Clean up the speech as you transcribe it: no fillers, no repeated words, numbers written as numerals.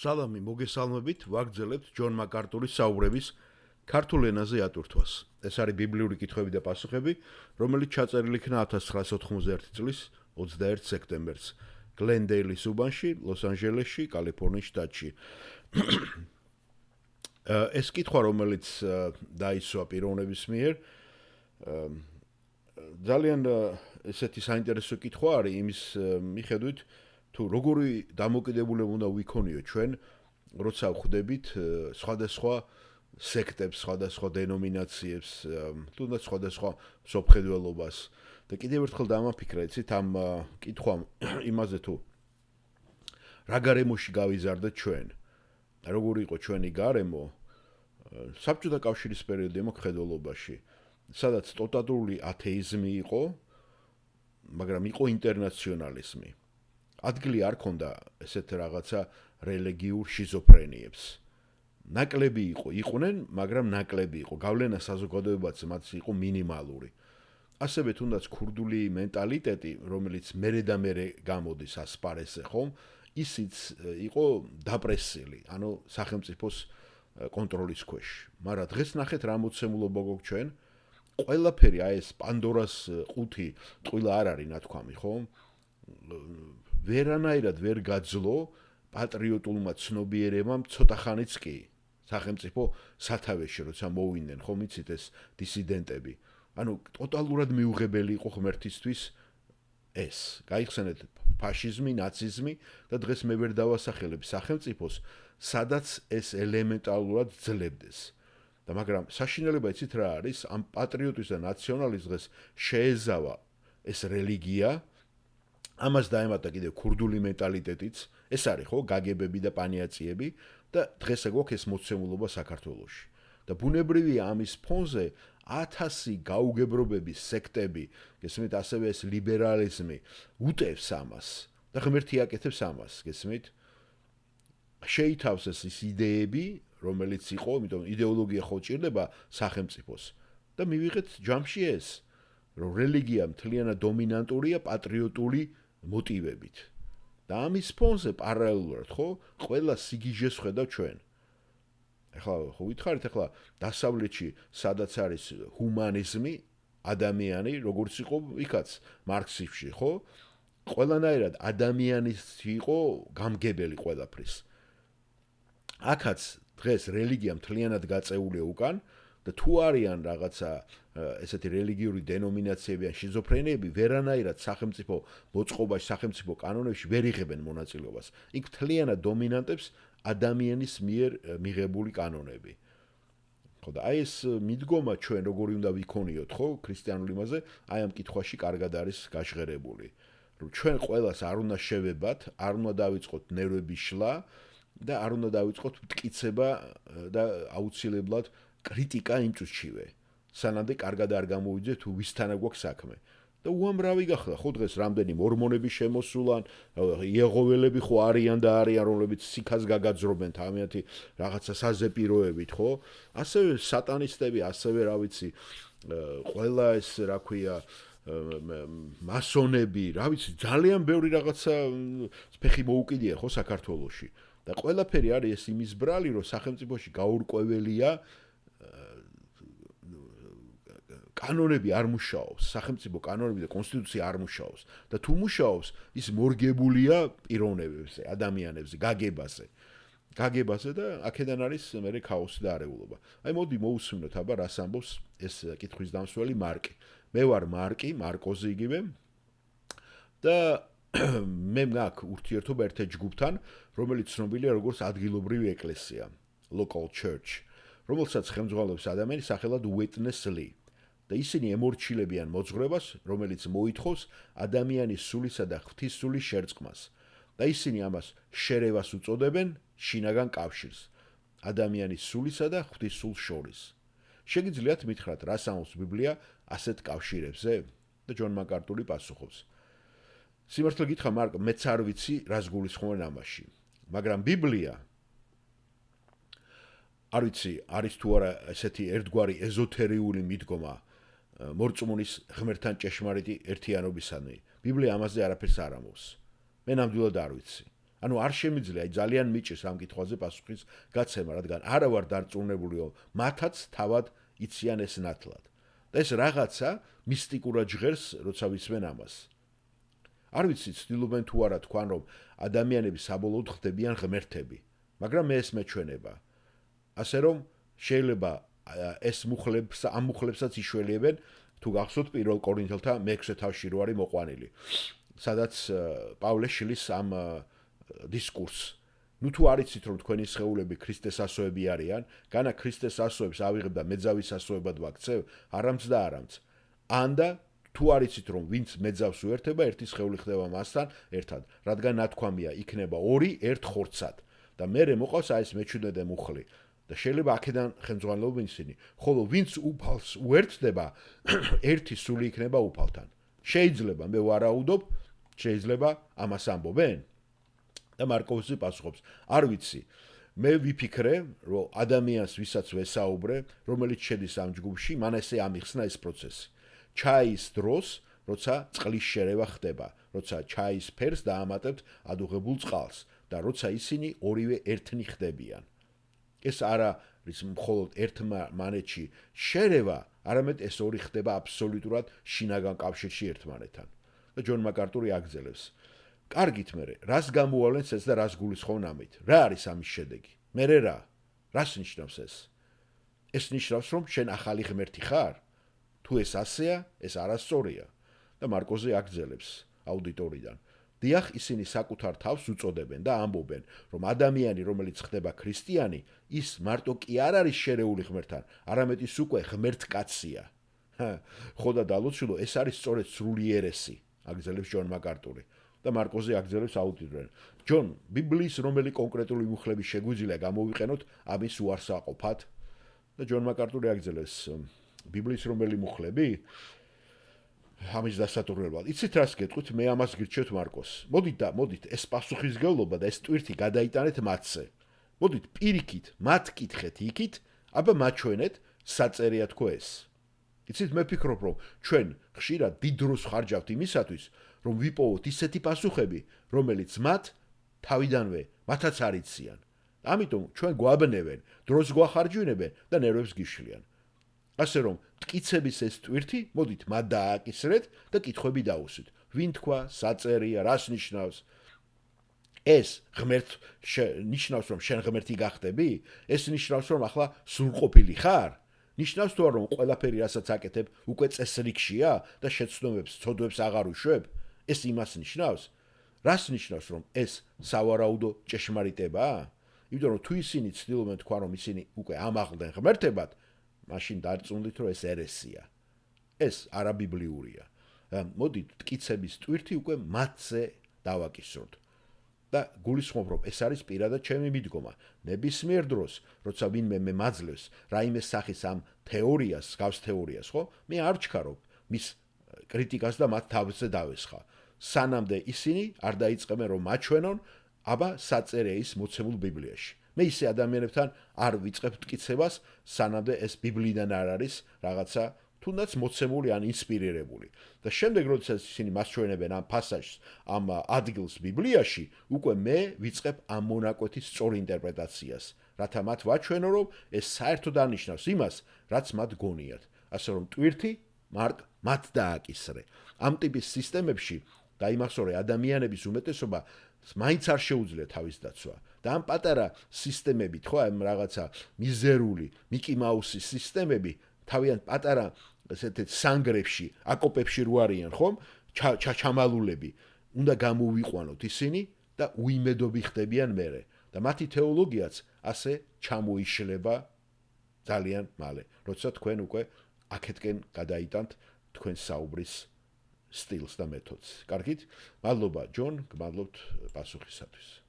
სალამი მოგესალმებით, ვაგრძელებთ ჯონ მაკარტურის საუბრების ქართულ ენაზე ატვირთვას. ეს არის ბიბლიური კითხვები და პასუხები, რომელიც ჩაწერილი იქნა 1991 წლის 21 სექტემბერს გლენდეილის უბანში, ლოს-ანჯელესში, კალიფორნიის შტატში. ეს კითხვა, რომელიც დაისვა პიროვნების მიერ, ძალიან ესეთი საინტერესო კითხვა არის იმის მიხედვით, თუ როგორი დამოკიდებულება უნდა ვიქონიო ჩვენ, როცა ვხვდებით სხვადასხვა სექტებს, სხვადასხვა დენომინაციებს, თუნდაც სხვადასხვა მსოფლმხედველობას და კიდევ ერთხელ დამაფიქრე, იცით, ამ კითხვამ იმაზე თუ რა გარემოში გავიზარდეთ ჩვენ, როგორი იყო ჩვენი გარემო საბჭოთა კავშირის პერიოდი მხედველობაში, სადაც ტოტალური ათეიზმი იყო, მაგრამ იყო ინტერნაციონალიზმი. ადგილი არ ქონდა ესეთ რაღაცა რელიგიურ შიზოფრენიებს. ნაკლები იყვნენ, მაგრამ ნაკლები იყო. გავლენა საზოგადოებაზე მათ იყო მინიმალური. ასევე თუნდაც ქურდული მენტალიტეტი, რომელიც მერე და მერე გამოდის ასპარესზე, ხომ? ისიც იყო დაპრესილი, ანუ სახელმწიფოს კონტროლის ქვეშ. მაგრამ დღეს ნახეთ რა მოცემულობა გვაქვს ჩვენ. ყველაფერი აი ეს პანდორას ყუთი ტყუილა არ არის ნათქვამი, ხო? ვერანაირად ვერ გაძლო პატრიოტულმა ცნობიერებამ ცოტა ხანიც კი სახელმწიფო სათავეში როცა მოვიდნენ, ხომ იცით ეს დისიდენტები. ანუ ტოტალურად მიუღებელი იყო ღმერთისთვის ეს. გაიხსენეთ ფაშიზმი, ნაციზმი და დღეს მე ვერ დავასახელებ სახელმწიფოს, სადაც ეს ელემენტარულად ძლევდეს. და მაგრამ საშინელება იცით რა არის? ამ პატრიოტიზმის და ნაციონალიზმის დღეს შეეზავა ეს რელიგია. ამას დაემატა კიდევ ქურდული მენტალიტეტიც, ეს არის ხო, გაგებები და პანიაციები და დღეს გვაქვს ეს მოცემულობა საქართველოში. და ბუნებრივია ამის ფონზე 1000 გაუგებრობების სექტები, გესმით, ასევე ეს ლიბერალიზმი უტევს ამას და ღმერთი აკეთებს ამას, გესმით? შეითავს ეს იდეები, რომელიც იყო, იმიტომ იდეოლოგია ხო ჭირდება სახელმწიფოს და მივიღეთ ჯამში ეს, რომ რელიგია მთლიანად დომინანტურია პატრიოტული მოტივებით. და ამის ფონზე პარალელურად, ხო, ყველა სიგიჟეს ხედავ ჩვენ. ახლა ხო ვითხარით, ახლა დასავლეთში, სადაც არის ჰუმანიზმი, ადამიანი, როგორც იყო იქაც მარქსიზმში, ხო? ყველანაირად ადამიანის იყო გამგებელი ყველაფრის. აქაც დღეს რელიგია მთლიანად გაწეულია უკან და თუ არიან რაღაცა ესეთი რელიგიური დენომინაციები ან შიზოფრენიები, ვერანაირად სახელმწიფო მოწყობაში, სახელმწიფო კანონებში ვერ იღებენ მონაწილეობას. იქ მთლიანად დომინანტებს ადამიანის მიერ მიღებული კანონები. ხო და აი ეს მიდგომა ჩვენ როგორი უნდა ვიქონიოთ, ხო, ქრისტიანულ იმაზე, აი ამ კითხვაში კარგად არის გაჟღერებული. რომ ჩვენ ყველას არ უნდა შევებათ, არ უნდა დავიწყოთ ნერვების შლა და არ უნდა დავიწყოთ მტკიცება და აუცილებლად კრიტიკა იმ წუთშივე. სანამდე კარგად არ გამოვიძეთ თუ ვისთანა გვაქვს საქმე. და უამრავი გახდა, ხო დღეს რამდენი მორმონები შემოსულან, იეღოველები ხო არიან და არიან, რომლებიც სიქას გაგაძრობენ თამათი რაღაცა საზეპიროებით, ხო? ასევე სატანისტები, ასევე რა ვიცი, ყველა ეს რა ქვია მასონები, რა ვიცი, ძალიან ბევრი რაღაცა ფეხი მოუკიდია ხო საქართველოში. და ყველაფერი არის ეს იმის ბრალი, რომ სახელმწიფოში გაურკვეველია კანონები არ მუშაობს, სახელმწიფო კანონები და კონსტიტუცია არ მუშაობს და თუ მუშაობს, ის მორგებულია პიროვნებებზე, ადამიანებზე, გაგებაზე და აქედან არის მერე ქაოსი და არეულობა. აი მოდი მოусმინოთ აბა რას ამბობს ეს კითხვის დამსველი მარკი. მე ვარ მარკი, მარკოზი იგივე და მე მაქვს ურთიერთობა ერთ ჯგუფთან, რომელიც ცნობილია როგორც ადგილობრივი ეკლესია, local church, რომელსაც ხელმძღვანელობს ადამიანი სახელად Witness Lee. და ისინი ემორჩილებიან მოძღვრებას, რომელიც მოითხოვს ადამიანის სულისა და ღვთისმსულის შერწყმას. და ისინი ამას შერევას უწოდებენ შინაგან კავშირს, ადამიანის სულისა და ღვთისმსულს შორის. შეგიძლიათ მითხრათ, რას ამბობს ბიბლია ასეთ კავშირებზე? და ჯონ მაკარტური პასუხობს. სიმართლე გითხრა, მარკ, მეც არ ვიცი, რას გულისხმობენ ამაში. მაგრამ ბიბლია არ ვიცი, არის თუ არა ესეთი ერთგვარი ეზოთერიული მიდგომა მორწმუნის ღმერთთან ჭეშმარიტი ერთიანობისადმი. ბიბლია ამაზე არაფერს არ ამბობს. მე ნამდვილად არ ვიცი. ანუ არ შემიძლია ძალიან მიჭირს ამ კითხვაზე პასუხის გაცემა, რადგან არა ვარ დარწმუნებულიო, მათაც თავად იციან ეს ნათლად. და ეს რაღაცა მისტიკურად ჟღერს, როცა ვისმენ ამას. არ ვიცი, ცდილობენ თუ არა თქვან, რომ ადამიანები საბოლოოდ ხდებიან ღმერთები, მაგრამ მე ეს მეჩვენება. ასე რომ შეიძლება ეს ამ მუხლებსაც იშველიებენ, თუ გახსოვთ 1 კორინთელთა 6 თავში რო არის მოყვანილი, სადაც პავლე შლის ამ დისკურსს. ნუ თუ არ იცით, რომ თქვენი სხეულები ქრისტეს ასოები არიან, განა ქრისტეს ასოებს ავიღებ და მეძავის ასოებად ვაქცევ, არამც და არამც. ანდა თუ არ იცით, რომ ვინც მეძავს უერთება, ერთი სხეული ხდება მასთან ერთად, რადგან ნათქვამია იქნება 2 ერთ ხორცად და მერე მოყავს აი ეს მეჩვიდმეტე მუხლი. და შეიძლება აქედან ხელმძღვანელობენ ისინი, ხოლო ვინც უფალს უერთდება, ერთი სული იქნება უფალთან. შეიძლება მე ვარაუდობ, შეიძლება ამას ამბობენ? და მარკოვსი პასუხობს, არ ვიცი. მე ვიფიქრე, რომ ადამიანს ვისაც ვესაუბრე, რომელიც შედის ამ ჯგუფში, მან ესე ამიხსნა ეს პროცესი. ჩაის დროს, როცა წყლის შერევა ხდება, როცა ჩაის ფერს დაამატებთ ადუღებულ წყალს და როცა ისინი ორივე ერთნი ხდებიან. ეს არა ის მხოლოდ ერთმანეთში შერევა, არამედ ეს ორი ხდება აბსოლუტურად შინაგან კავშირში ერთმანეთთან. და ჯონ მაკარტური აგზელებს. კარგით მერე, რას გამოავლენს ეს და რას გულისხმობ ამით? რა არის ამის შედეგი? მერე რა? რას ნიშნავს ეს? ეს ნიშნავს, რომ შენ ახალი ღმერთი ხარ? თუ ეს ასეა, ეს არასწორია. და მარკოზი აგზელებს აუდიტორიდან. დიახ, ისინი საკუთარ თავს უწოდებენ და ამბობენ, რომ ადამიანი, რომელიც ხდება ქრისტიანი, ის მარტო კი არ არის შერეული ღმერთთან, არამედ ის უკვე ღმერთკაცია. ხო და დალოცულო, ეს არის სწორედ სრული ერესი, აგზელებს ჯონ მაკარტური. და მარკოზი აგზელებს აუდიტორიდან. ჯონ, ბიბლიის რომელი კონკრეტული მუხლები შეგვიძლია გამოვიყენოთ ამის უარსაყოფად? და ჯონ მაკარტური აგზელებს, ბიბლიის რომელი მუხლები? ამის დასატურებლად. იცით რას გეტყვით? მე ამას გირჩევთ მარკოს. მოდით, ეს პასუხისგებლობა და ეს ტვირთი გადაიტანეთ მათზე. მოდით, პირიქით, მათ კითხეთ იქით, აბა მაჩვენეთ, საწერია თქო ეს. იცით, მე ფიქრობ, რომ ჩვენ ხშირად დიდ დროს ხარჯავთ იმისათვის, რომ ვიპოვოთ ისეთი პასუხები, რომელიც მათ თავიდანვე მათაც არ იციან. ამიტომ ჩვენ გვაბნევენ, დროს გვახარჯვინებენ და ნერვებს გიშლიან. ასე რომ, მტკიცების ეს ტვირთი, მოდით, მათ დააკისრეთ და კითხვები დაუსვით. ვინ თქვა, საწერია, რას ნიშნავს? ეს ღმერთ ნიშნავს, რომ შენ ღმერთი გახდები? ეს ნიშნავს, რომ ახლა სრულყოფილი ხარ? ნიშნავს თუ არა, რომ ყველაფერი, რასაც აკეთებ, უკვე წესრიგშია და შეცდომებს, ცოდვებს აღარ უშვებ? ეს იმას ნიშნავს? რას ნიშნავს, რომ ეს სავარაუდო ჭეშმარიტებაა? იმიტომ რომ თუ ისინი ცდილობენ თქვა, რომ ისინი უკვე ამაღლდნენ ღმერთებად, მაშინ დარწმუნდით, რომ ეს ერესია. ეს არაბიბლიურია. მოდით, მტკიცების ტვირთი უკვე მათზე დავაკისროთ. და გულისხმობ, რომ ეს არის პირადად ჩემი მიდგომა. ნებისმიერ დროს, როცა ვინმე მე მაძლევს რაიმე სახის ამ თეორიას, გავს თეორიას, ხო? მე არ ვჩქარობ მის კრიტიკას და მათ თავზე დავესხა. სანამდე ისინი არ დაიწყებენ რომ მაჩვენონ, აბა საწერია ის მოცემულ ბიბლიაში. მე ისე ადამიანებთან არ ვიწყებ მტკიცებას, სანამდე ეს ბიბლიიდან არ არის რაღაცა თუნდაც მოცემული ან ინსპირირებული. და შემდეგ როდესაც ისინი მასჩვენებენ ამ პასაჟს, ამ ადგილს ბიბლიაში, უკვე მე ვიწყებ ამ მონაკვეთის სწორ ინტერპრეტაციას, რათა მათ ვაჩვენო, რომ ეს საერთოდ არნიშნავს იმას, რაც მათ გონიათ. ასე რომ ტვირთი მათ დააკისრე. ამ ტიპის სისტემებში დაიმახსოვრე ადამიანების უმეტესობა მაინც არ შეუძლია თავის დაცვა. და ამ პატარა სისტემებით, ხო, ამ რაღაცა მიზერული, მიკი მაუსის სისტემები თავიანთ პატარა ესეთ სანგრებში, აკოპებში რო არიან, ხომ? ჩამალულები. უნდა გამოვიყვანოთ ისინი და უიმედობი ხდებიან მერე. და მათი თეოლოგიაც ასე ჩამოიშლება ძალიან მალე. როცა თქვენ უკვე აქეთკენ გადაიტანთ თქვენ საუბრის სტილს და მეთოდს. კარგით? მადლობა ჯონ, გმადლობთ პასუხისათვის.